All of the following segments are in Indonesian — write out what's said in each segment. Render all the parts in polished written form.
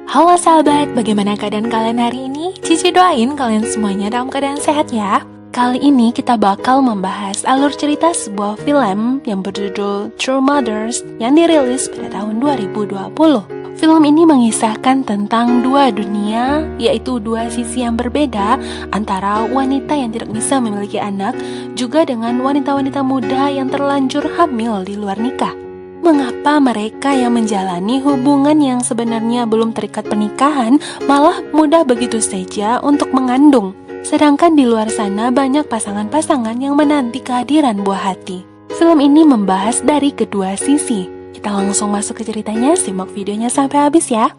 Halo sahabat, bagaimana keadaan kalian hari ini? Cici doain kalian semuanya dalam keadaan sehat ya. Kali ini kita bakal membahas alur cerita sebuah film yang berjudul True Mothers yang dirilis pada tahun 2020. Film ini mengisahkan tentang dua dunia, yaitu dua sisi yang berbeda antara wanita yang tidak bisa memiliki anak, juga dengan wanita-wanita muda yang terlanjur hamil di luar nikah. Mengapa mereka yang menjalani hubungan yang sebenarnya belum terikat pernikahan malah mudah begitu saja untuk mengandung? Sedangkan di luar sana banyak pasangan-pasangan yang menanti kehadiran buah hati. Film ini membahas dari kedua sisi. Kita langsung masuk ke ceritanya, simak videonya sampai habis ya.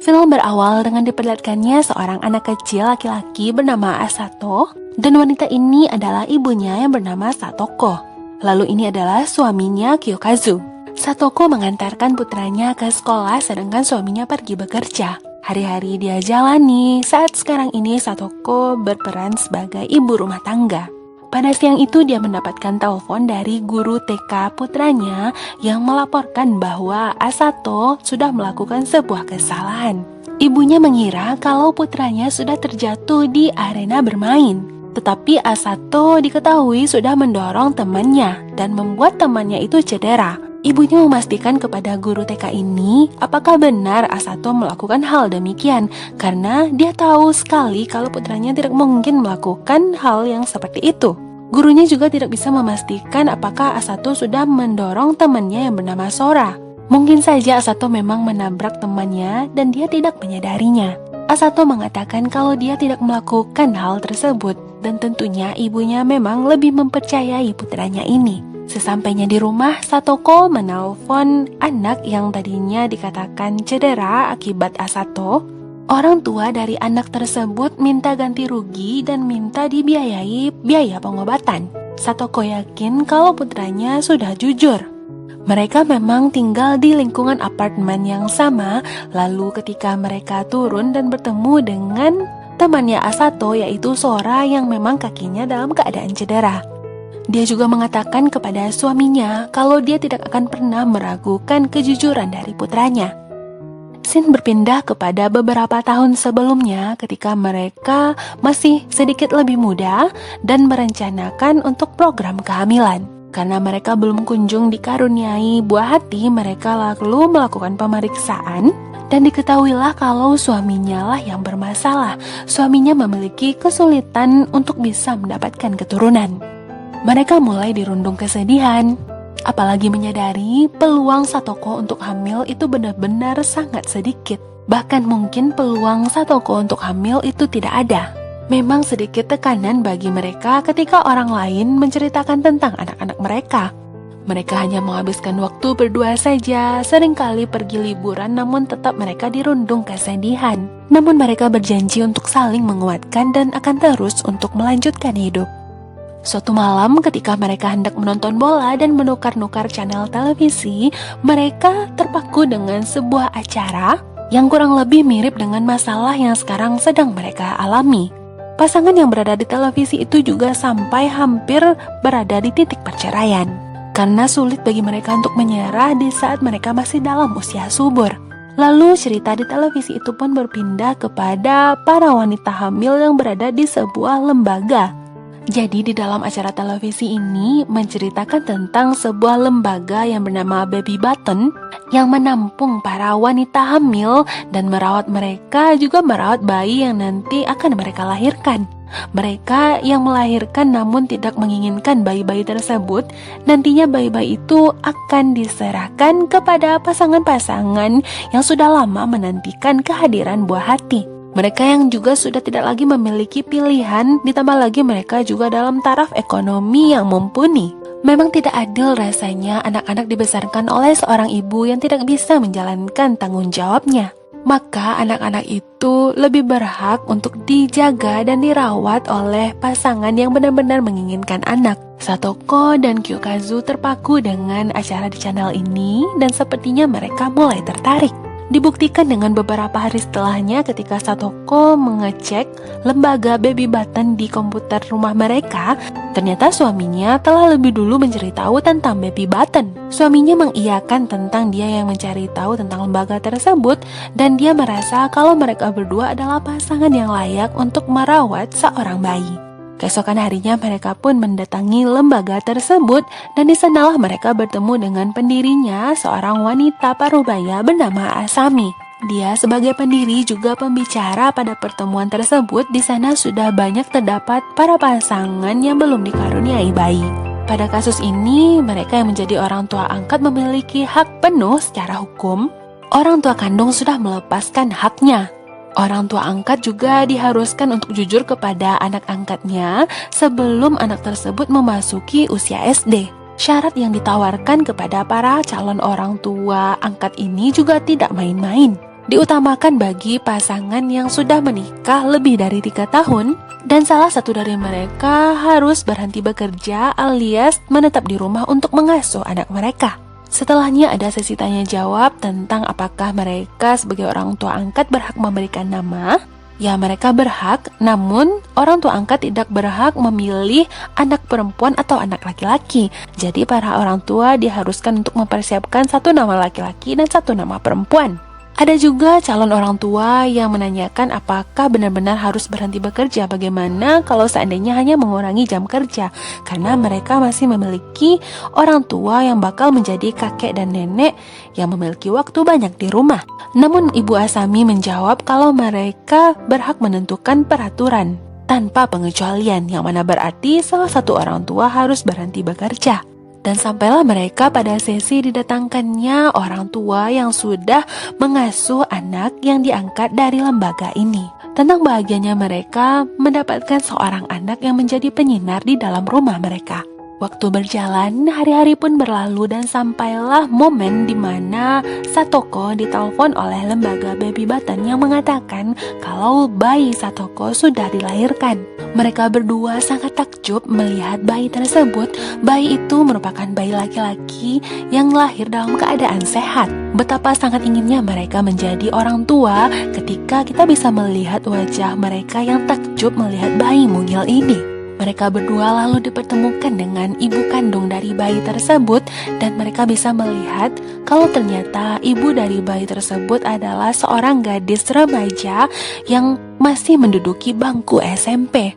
Film berawal dengan diperlihatkannya seorang anak kecil laki-laki bernama Asato, dan wanita ini adalah ibunya yang bernama Satoko. Lalu ini adalah suaminya Kyokazu. Satoko mengantarkan putranya ke sekolah sedangkan suaminya pergi bekerja. Hari-hari dia jalani saat sekarang ini Satoko berperan sebagai ibu rumah tangga. Pada siang itu dia mendapatkan telepon dari guru TK putranya yang melaporkan bahwa Asato sudah melakukan sebuah kesalahan. Ibunya mengira kalau putranya sudah terjatuh di arena bermain. Tetapi Asato diketahui sudah mendorong temannya dan membuat temannya itu cedera. Ibunya memastikan kepada guru TK ini apakah benar Asato melakukan hal demikian, karena dia tahu sekali kalau putranya tidak mungkin melakukan hal yang seperti itu. Gurunya juga tidak bisa memastikan apakah Asato sudah mendorong temannya yang bernama Sora. Mungkin saja Asato memang menabrak temannya dan dia tidak menyadarinya. Asato mengatakan kalau dia tidak melakukan hal tersebut, dan tentunya ibunya memang lebih mempercayai putranya ini. Sesampainya di rumah, Satoko menelpon anak yang tadinya dikatakan cedera akibat Asato. Orang tua dari anak tersebut minta ganti rugi dan minta dibiayai biaya pengobatan. Satoko yakin kalau putranya sudah jujur. Mereka memang tinggal di lingkungan apartemen yang sama, lalu ketika mereka turun dan bertemu dengan temannya Asato yaitu Sora yang memang kakinya dalam keadaan cedera. Dia juga mengatakan kepada suaminya kalau dia tidak akan pernah meragukan kejujuran dari putranya. Scene berpindah kepada beberapa tahun sebelumnya ketika mereka masih sedikit lebih muda dan merencanakan untuk program kehamilan. Karena mereka belum kunjung dikaruniai buah hati, mereka lalu melakukan pemeriksaan dan diketahuilah kalau suaminya lah yang bermasalah. Suaminya memiliki kesulitan untuk bisa mendapatkan keturunan. Mereka mulai dirundung kesedihan. Apalagi menyadari peluang Satoko untuk hamil itu benar-benar sangat sedikit. Bahkan mungkin peluang Satoko untuk hamil itu tidak ada. Memang sedikit tekanan bagi mereka ketika orang lain menceritakan tentang anak-anak mereka. Mereka hanya menghabiskan waktu berdua saja, seringkali pergi liburan namun tetap mereka dirundung kesedihan. Namun mereka berjanji untuk saling menguatkan dan akan terus untuk melanjutkan hidup. Suatu malam ketika mereka hendak menonton bola dan menukar-nukar channel televisi, mereka terpaku dengan sebuah acara yang kurang lebih mirip dengan masalah yang sekarang sedang mereka alami. Pasangan yang berada di televisi itu juga sampai hampir berada di titik perceraian, karena sulit bagi mereka untuk menyerah di saat mereka masih dalam usia subur. Lalu cerita di televisi itu pun berpindah kepada para wanita hamil yang berada di sebuah lembaga. Jadi di dalam acara televisi ini menceritakan tentang sebuah lembaga yang bernama Baby Button yang menampung para wanita hamil dan merawat mereka, juga merawat bayi yang nanti akan mereka lahirkan. Mereka yang melahirkan namun tidak menginginkan bayi-bayi tersebut, nantinya bayi-bayi itu akan diserahkan kepada pasangan-pasangan yang sudah lama menantikan kehadiran buah hati. Mereka yang juga sudah tidak lagi memiliki pilihan, ditambah lagi mereka juga dalam taraf ekonomi yang mumpuni. Memang tidak adil rasanya anak-anak dibesarkan oleh seorang ibu yang tidak bisa menjalankan tanggung jawabnya. Maka anak-anak itu lebih berhak untuk dijaga dan dirawat oleh pasangan yang benar-benar menginginkan anak. Satoko dan Kyokazu terpaku dengan acara di channel ini dan sepertinya mereka mulai tertarik. Dibuktikan dengan beberapa hari setelahnya ketika Satoko mengecek lembaga baby button di komputer rumah mereka, ternyata suaminya telah lebih dulu mencari tahu tentang baby button. Suaminya mengiyakan tentang dia yang mencari tahu tentang lembaga tersebut dan dia merasa kalau mereka berdua adalah pasangan yang layak untuk merawat seorang bayi. Keesokan harinya mereka pun mendatangi lembaga tersebut dan di sanalah mereka bertemu dengan pendirinya, seorang wanita parubaya bernama Asami. Dia sebagai pendiri juga pembicara pada pertemuan tersebut. Di sana sudah banyak terdapat para pasangan yang belum dikaruniai bayi. Pada kasus ini, mereka yang menjadi orang tua angkat memiliki hak penuh secara hukum. Orang tua kandung sudah melepaskan haknya. Orang tua angkat juga diharuskan untuk jujur kepada anak angkatnya sebelum anak tersebut memasuki usia SD. Syarat yang ditawarkan kepada para calon orang tua angkat ini juga tidak main-main. Diutamakan bagi pasangan yang sudah menikah lebih dari 3 tahun dan salah satu dari mereka harus berhenti bekerja alias menetap di rumah untuk mengasuh anak mereka. Setelahnya ada sesi tanya jawab tentang apakah mereka sebagai orang tua angkat berhak memberikan nama. Ya, mereka berhak, namun orang tua angkat tidak berhak memilih anak perempuan atau anak laki-laki. Jadi para orang tua diharuskan untuk mempersiapkan 1 nama laki-laki dan 1 nama perempuan. Ada juga calon orang tua yang menanyakan apakah benar-benar harus berhenti bekerja, bagaimana kalau seandainya hanya mengurangi jam kerja, karena mereka masih memiliki orang tua yang bakal menjadi kakek dan nenek yang memiliki waktu banyak di rumah. Namun Ibu Asami menjawab kalau mereka berhak menentukan peraturan tanpa pengecualian, yang mana berarti salah satu orang tua harus berhenti bekerja. Dan sampailah mereka pada sesi didatangkannya orang tua yang sudah mengasuh anak yang diangkat dari lembaga ini. Tentang bahagianya mereka mendapatkan seorang anak yang menjadi penyinar di dalam rumah mereka. Waktu berjalan, hari-hari pun berlalu dan sampailah momen di mana Satoko ditelepon oleh lembaga baby button yang mengatakan kalau bayi Satoko sudah dilahirkan. Mereka berdua sangat takjub melihat bayi tersebut. Bayi itu merupakan bayi laki-laki yang lahir dalam keadaan sehat. Betapa sangat inginnya mereka menjadi orang tua ketika kita bisa melihat wajah mereka yang takjub melihat bayi mungil ini. Mereka berdua lalu dipertemukan dengan ibu kandung dari bayi tersebut dan mereka bisa melihat kalau ternyata ibu dari bayi tersebut adalah seorang gadis remaja yang masih menduduki bangku SMP.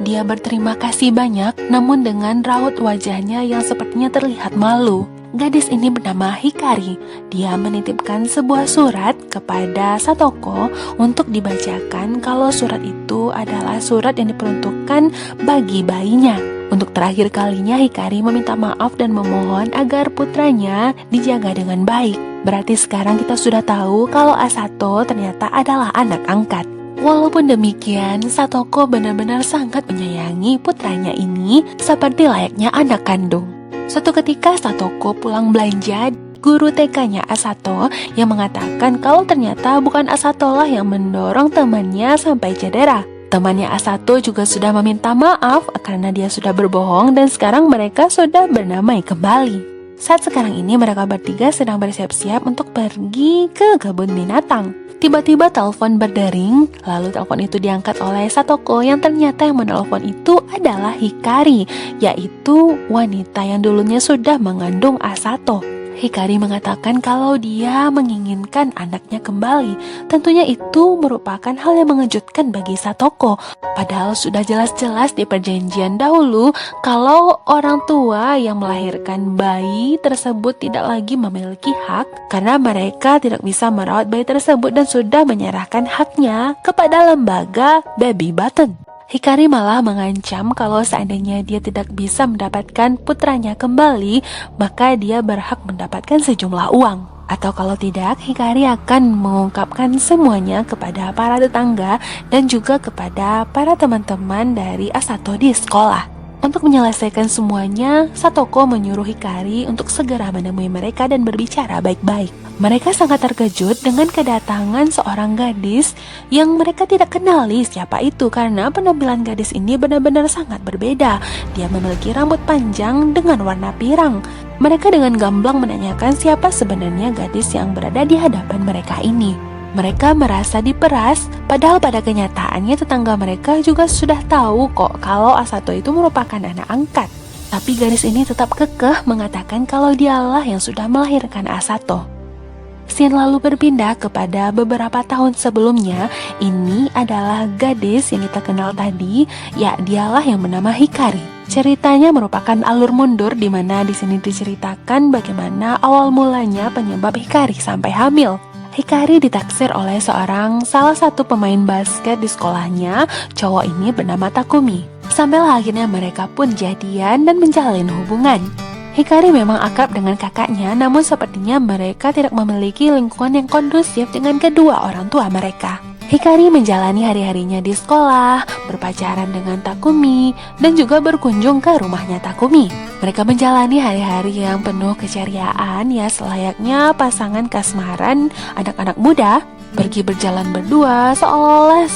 Dia berterima kasih banyak namun dengan raut wajahnya yang sepertinya terlihat malu. Gadis ini bernama Hikari. Dia menitipkan sebuah surat kepada Satoko untuk dibacakan kalau surat itu adalah surat yang diperuntukkan bagi bayinya. Untuk terakhir kalinya Hikari meminta maaf dan memohon agar putranya dijaga dengan baik. Berarti sekarang kita sudah tahu kalau Asato ternyata adalah anak angkat. Walaupun demikian, Satoko benar-benar sangat menyayangi putranya ini seperti layaknya anak kandung. Suatu ketika Satoko pulang belanja, guru TK-nya Asato yang mengatakan kalau ternyata bukan Asato lah yang mendorong temannya sampai cedera. Temannya Asato juga sudah meminta maaf karena dia sudah berbohong dan sekarang mereka sudah berdamai kembali. Saat sekarang ini mereka bertiga sedang bersiap-siap untuk pergi ke kebun binatang. Tiba-tiba telepon berdering, lalu telepon itu diangkat oleh Satoko yang ternyata yang menelpon itu adalah Hikari, yaitu wanita yang dulunya sudah mengandung Asato. Hikari mengatakan kalau dia menginginkan anaknya kembali. Tentunya itu merupakan hal yang mengejutkan bagi Satoko. Padahal sudah jelas-jelas di perjanjian dahulu kalau orang tua yang melahirkan bayi tersebut tidak lagi memiliki hak karena mereka tidak bisa merawat bayi tersebut dan sudah menyerahkan haknya kepada lembaga baby button. Hikari malah mengancam kalau seandainya dia tidak bisa mendapatkan putranya kembali, maka dia berhak mendapatkan sejumlah uang. Atau kalau tidak, Hikari akan mengungkapkan semuanya kepada para tetangga dan juga kepada para teman-teman dari Asato di sekolah. Untuk menyelesaikan semuanya, Satoko menyuruh Hikari untuk segera menemui mereka dan berbicara baik-baik. Mereka sangat terkejut dengan kedatangan seorang gadis yang mereka tidak kenali siapa itu karena penampilan gadis ini benar-benar sangat berbeda. Dia memiliki rambut panjang dengan warna pirang. Mereka dengan gamblang menanyakan siapa sebenarnya gadis yang berada di hadapan mereka ini. Mereka merasa diperas, padahal pada kenyataannya tetangga mereka juga sudah tahu kok kalau Asato itu merupakan anak angkat. Tapi gadis ini tetap kekeh mengatakan kalau dialah yang sudah melahirkan Asato. Scene lalu berpindah kepada beberapa tahun sebelumnya. Ini adalah gadis yang kita kenal tadi, ya dialah yang bernama Hikari. Ceritanya merupakan alur mundur di mana di sini diceritakan bagaimana awal mulanya penyebab Hikari sampai hamil. Hikari ditaksir oleh salah satu pemain basket di sekolahnya. Cowok ini bernama Takumi. Sampailah akhirnya mereka pun jadian dan menjalin hubungan. Hikari memang akrab dengan kakaknya, namun sepertinya mereka tidak memiliki lingkungan yang kondusif dengan kedua orang tua mereka. Hikari menjalani hari-harinya di sekolah, berpacaran dengan Takumi, dan juga berkunjung ke rumahnya Takumi. Mereka menjalani hari-hari yang penuh keceriaan, ya selayaknya pasangan kasmaran anak-anak muda. Pergi berjalan berdua, seolah-olah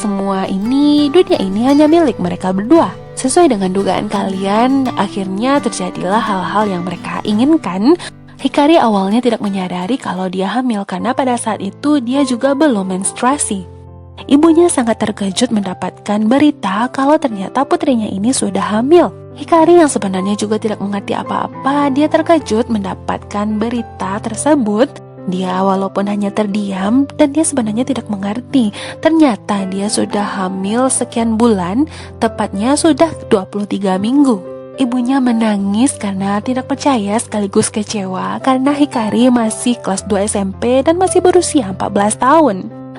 dunia ini hanya milik mereka berdua. Sesuai dengan dugaan kalian, akhirnya terjadilah hal-hal yang mereka inginkan. Hikari awalnya tidak menyadari kalau dia hamil karena pada saat itu dia juga belum menstruasi. Ibunya sangat terkejut mendapatkan berita kalau ternyata putrinya ini sudah hamil. Hikari yang sebenarnya juga tidak mengerti apa-apa, dia terkejut mendapatkan berita tersebut. Dia walaupun hanya terdiam dan dia sebenarnya tidak mengerti. Ternyata dia sudah hamil sekian bulan, tepatnya sudah 23 minggu. Ibunya menangis karena tidak percaya sekaligus kecewa karena Hikari masih kelas 2 SMP dan masih berusia 14 tahun.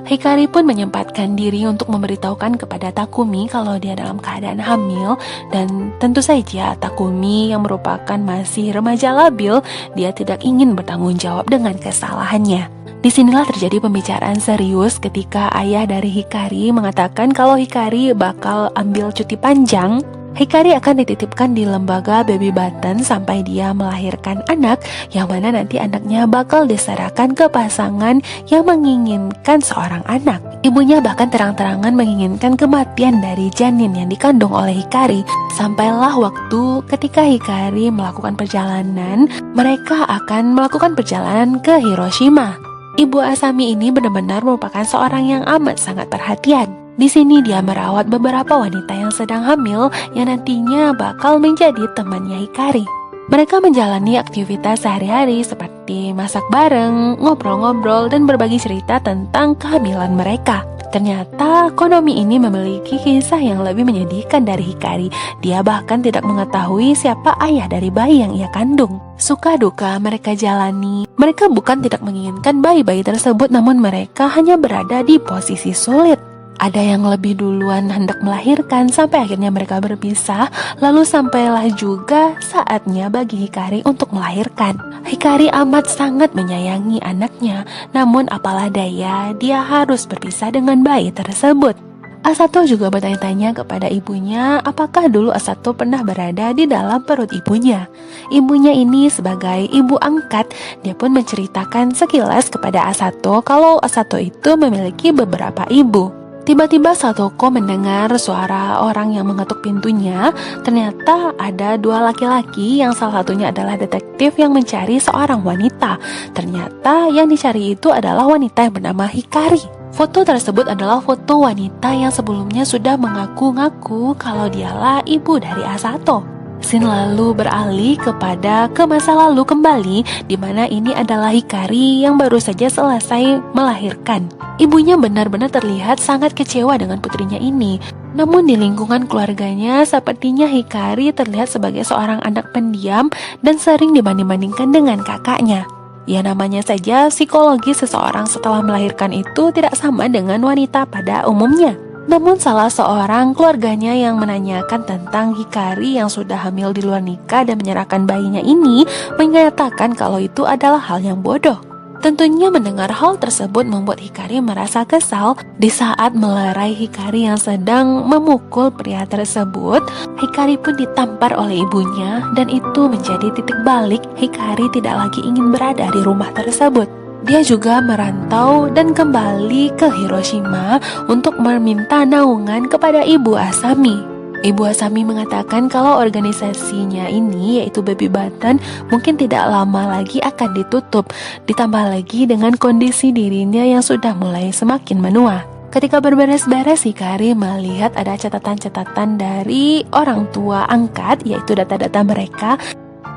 Hikari pun menyempatkan diri untuk memberitahukan kepada Takumi kalau dia dalam keadaan hamil, dan tentu saja Takumi yang merupakan masih remaja labil, dia tidak ingin bertanggung jawab dengan kesalahannya. Disinilah terjadi pembicaraan serius ketika ayah dari Hikari mengatakan kalau Hikari bakal ambil cuti panjang. Hikari akan dititipkan di lembaga baby button sampai dia melahirkan anak, yang mana nanti anaknya bakal diserahkan ke pasangan yang menginginkan seorang anak. Ibunya bahkan terang-terangan menginginkan kematian dari janin yang dikandung oleh Hikari. Sampailah waktu ketika Hikari melakukan perjalanan, mereka akan melakukan perjalanan ke Hiroshima. Ibu Asami ini benar-benar merupakan seorang yang amat sangat perhatian. Di sini dia merawat beberapa wanita yang sedang hamil yang nantinya bakal menjadi temannya Hikari. Mereka menjalani aktivitas sehari-hari seperti masak bareng, ngobrol-ngobrol, dan berbagi cerita tentang kehamilan mereka. Ternyata Konomi ini memiliki kisah yang lebih menyedihkan dari Hikari. Dia bahkan tidak mengetahui siapa ayah dari bayi yang ia kandung. Suka duka mereka jalani. Mereka bukan tidak menginginkan bayi-bayi tersebut, namun mereka hanya berada di posisi sulit. Ada yang lebih duluan hendak melahirkan sampai akhirnya mereka berpisah. Lalu sampailah juga saatnya bagi Hikari untuk melahirkan. Hikari amat sangat menyayangi anaknya, namun apalah daya, dia harus berpisah dengan bayi tersebut. Asato juga bertanya-tanya kepada ibunya apakah dulu Asato pernah berada di dalam perut ibunya. Ibunya ini sebagai ibu angkat, dia pun menceritakan sekilas kepada Asato kalau Asato itu memiliki beberapa ibu. Tiba-tiba Satoko mendengar suara orang yang mengetuk pintunya. Ternyata ada dua laki-laki yang salah satunya adalah detektif yang mencari seorang wanita. Ternyata yang dicari itu adalah wanita yang bernama Hikari. Foto tersebut adalah foto wanita yang sebelumnya sudah mengaku-ngaku kalau dialah ibu dari Asato. Scene lalu beralih ke masa lalu kembali, di mana ini adalah Hikari yang baru saja selesai melahirkan. Ibunya benar-benar terlihat sangat kecewa dengan putrinya ini. Namun di lingkungan keluarganya, sepertinya Hikari terlihat sebagai seorang anak pendiam dan sering dibanding-bandingkan dengan kakaknya. Ya namanya saja psikologi seseorang setelah melahirkan itu tidak sama dengan wanita pada umumnya. Namun salah seorang keluarganya yang menanyakan tentang Hikari yang sudah hamil di luar nikah dan menyerahkan bayinya ini menyatakan kalau itu adalah hal yang bodoh. Tentunya mendengar hal tersebut membuat Hikari merasa kesal. Di saat melerai Hikari yang sedang memukul pria tersebut, Hikari pun ditampar oleh ibunya dan itu menjadi titik balik Hikari tidak lagi ingin berada di rumah tersebut. Dia juga merantau dan kembali ke Hiroshima untuk meminta naungan kepada Ibu Asami. Ibu Asami mengatakan kalau organisasinya ini, yaitu Baby Button, mungkin tidak lama lagi akan ditutup. Ditambah lagi dengan kondisi dirinya yang sudah mulai semakin menua. Ketika berberes-beres, Hikari melihat ada catatan-catatan dari orang tua angkat, yaitu data-data mereka.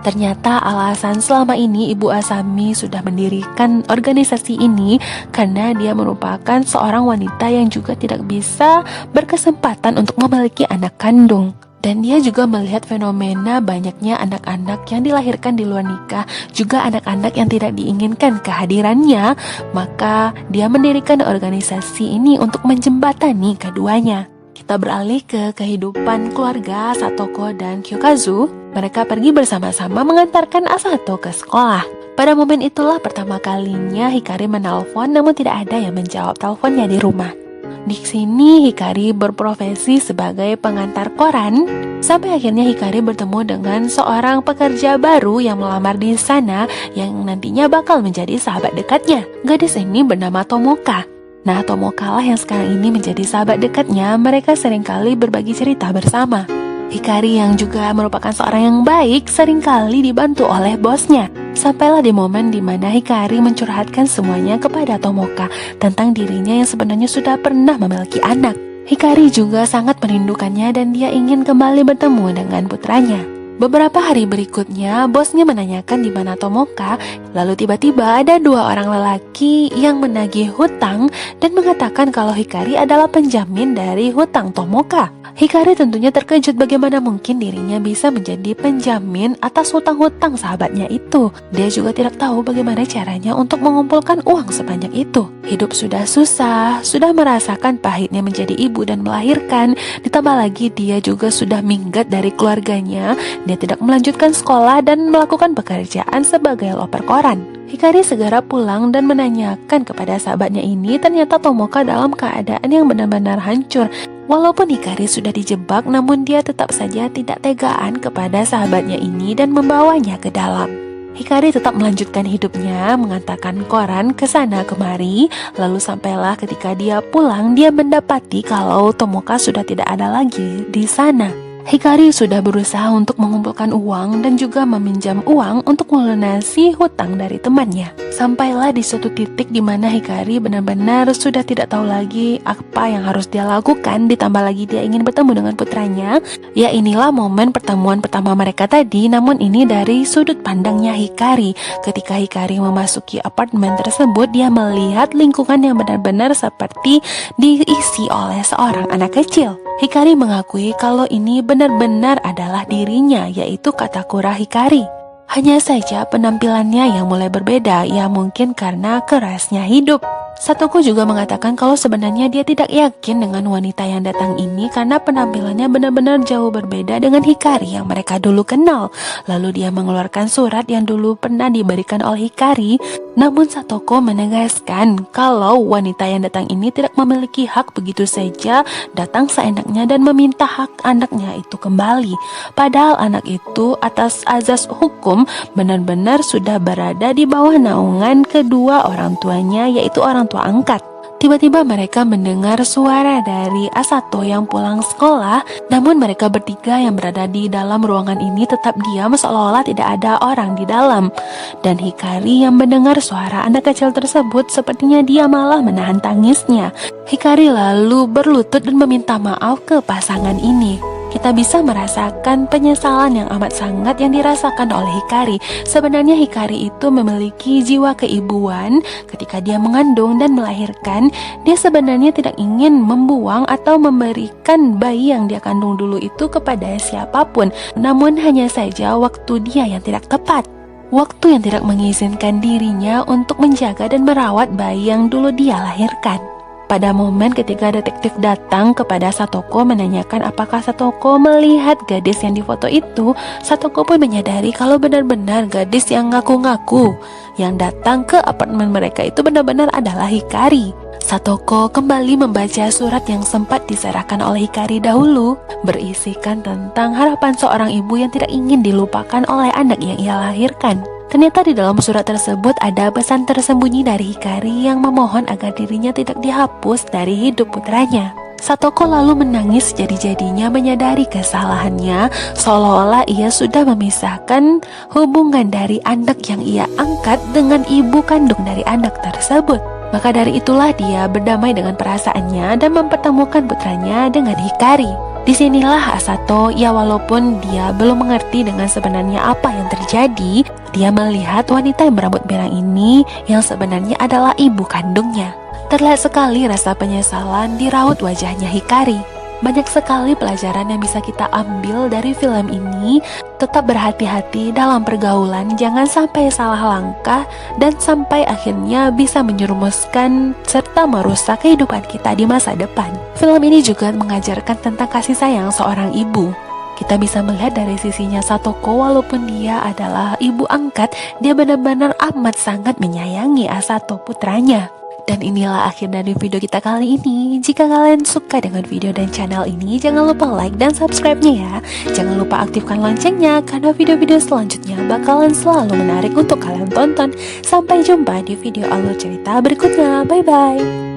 Ternyata alasan selama ini Ibu Asami sudah mendirikan organisasi ini karena dia merupakan seorang wanita yang juga tidak bisa berkesempatan untuk memiliki anak kandung. Dan dia juga melihat fenomena banyaknya anak-anak yang dilahirkan di luar nikah, juga anak-anak yang tidak diinginkan kehadirannya. Maka dia mendirikan organisasi ini untuk menjembatani keduanya. Kita beralih ke kehidupan keluarga Satoko dan Kyokazu. Mereka pergi bersama-sama mengantarkan Asato ke sekolah. Pada momen itulah pertama kalinya Hikari menelpon, namun tidak ada yang menjawab teleponnya di rumah. Di sini Hikari berprofesi sebagai pengantar koran. Sampai akhirnya Hikari bertemu dengan seorang pekerja baru yang melamar di sana, yang nantinya bakal menjadi sahabat dekatnya. Gadis ini bernama Tomoka. Nah, Tomoka lah yang sekarang ini menjadi sahabat dekatnya. Mereka seringkali berbagi cerita bersama. Hikari yang juga merupakan seorang yang baik seringkali dibantu oleh bosnya. Sampailah di momen di mana Hikari mencurhatkan semuanya kepada Tomoka tentang dirinya yang sebenarnya sudah pernah memiliki anak. Hikari juga sangat merindukannya dan dia ingin kembali bertemu dengan putranya. Beberapa hari berikutnya, bosnya menanyakan di mana Tomoka. Lalu tiba-tiba ada dua orang lelaki yang menagih hutang dan mengatakan kalau Hikari adalah penjamin dari hutang Tomoka. Hikari tentunya terkejut bagaimana mungkin dirinya bisa menjadi penjamin atas hutang-hutang sahabatnya itu. Dia juga tidak tahu bagaimana caranya untuk mengumpulkan uang sebanyak itu. Hidup sudah susah, sudah merasakan pahitnya menjadi ibu dan melahirkan. Ditambah lagi dia juga sudah minggat dari keluarganya. Dia tidak melanjutkan sekolah dan melakukan pekerjaan sebagai loper koran. Hikari segera pulang dan menanyakan kepada sahabatnya ini. Ternyata Tomoka dalam keadaan yang benar-benar hancur. Walaupun Hikari sudah dijebak, namun dia tetap saja tidak tegaan kepada sahabatnya ini dan membawanya ke dalam. Hikari tetap melanjutkan hidupnya, mengantarkan koran ke sana kemari. Lalu sampailah ketika dia pulang, dia mendapati kalau Tomoka sudah tidak ada lagi di sana. Hikari sudah berusaha untuk mengumpulkan uang dan juga meminjam uang untuk melunasi hutang dari temannya. Sampailah di suatu titik di mana Hikari benar-benar sudah tidak tahu lagi apa yang harus dia lakukan. Ditambah lagi dia ingin bertemu dengan putranya. Ya, inilah momen pertemuan pertama mereka tadi, namun ini dari sudut pandangnya Hikari. Ketika Hikari memasuki apartemen tersebut, dia melihat lingkungan yang benar-benar seperti diisi oleh seorang anak kecil. Hikari mengakui kalau ini benar-benar adalah dirinya, yaitu Katakura Hikari. Hanya saja penampilannya yang mulai berbeda, ya mungkin karena kerasnya hidup. Satoko juga mengatakan kalau sebenarnya dia tidak yakin dengan wanita yang datang ini karena penampilannya benar-benar jauh berbeda dengan Hikari yang mereka dulu kenal. Lalu dia mengeluarkan surat yang dulu pernah diberikan oleh Hikari. Namun Satoko menegaskan kalau wanita yang datang ini tidak memiliki hak begitu saja datang seenaknya dan meminta hak anaknya itu kembali. Padahal anak itu atas azas hukum benar-benar sudah berada di bawah naungan kedua orang tuanya, yaitu orang tua angkat. Tiba-tiba mereka mendengar suara dari Asato yang pulang sekolah, namun mereka bertiga yang berada di dalam ruangan ini tetap diam seolah-olah tidak ada orang di dalam. Dan Hikari yang mendengar suara anak kecil tersebut sepertinya dia malah menahan tangisnya. Hikari lalu berlutut dan meminta maaf ke pasangan ini. Kita bisa merasakan penyesalan yang amat sangat yang dirasakan oleh Hikari. Sebenarnya Hikari itu memiliki jiwa keibuan. Ketika dia mengandung dan melahirkan, dia sebenarnya tidak ingin membuang atau memberikan bayi yang dia kandung dulu itu kepada siapapun. Namun hanya saja waktu dia yang tidak tepat. Waktu yang tidak mengizinkan dirinya untuk menjaga dan merawat bayi yang dulu dia lahirkan. Pada momen ketika detektif datang kepada Satoko menanyakan apakah Satoko melihat gadis yang difoto itu, Satoko pun menyadari kalau benar-benar gadis yang ngaku-ngaku yang datang ke apartemen mereka itu benar-benar adalah Hikari. Satoko kembali membaca surat yang sempat diserahkan oleh Hikari dahulu, berisikan tentang harapan seorang ibu yang tidak ingin dilupakan oleh anak yang ia lahirkan. Ternyata di dalam surat tersebut ada pesan tersembunyi dari Hikari yang memohon agar dirinya tidak dihapus dari hidup putranya. Satoko lalu menangis jadi-jadinya menyadari kesalahannya, seolah-olah ia sudah memisahkan hubungan dari anak yang ia angkat dengan ibu kandung dari anak tersebut. Maka dari itulah dia berdamai dengan perasaannya dan mempertemukan putranya dengan Hikari. Disinilah Asato, ya walaupun dia belum mengerti dengan sebenarnya apa yang terjadi, dia melihat wanita yang berambut merah ini yang sebenarnya adalah ibu kandungnya. Terlihat sekali rasa penyesalan di raut wajahnya Hikari. Banyak sekali pelajaran yang bisa kita ambil dari film ini. Tetap berhati-hati dalam pergaulan, jangan sampai salah langkah dan sampai akhirnya bisa menyerumuskan serta merusak kehidupan kita di masa depan. Film ini juga mengajarkan tentang kasih sayang seorang ibu. Kita bisa melihat dari sisinya Satoko, walaupun dia adalah ibu angkat, dia benar-benar amat sangat menyayangi Asato putranya. Dan inilah akhir dari video kita kali ini. Jika kalian suka dengan video dan channel ini, jangan lupa like dan subscribe-nya ya. Jangan lupa aktifkan loncengnya, karena video-video selanjutnya bakalan selalu menarik untuk kalian tonton. Sampai jumpa di video alur cerita berikutnya. Bye-bye.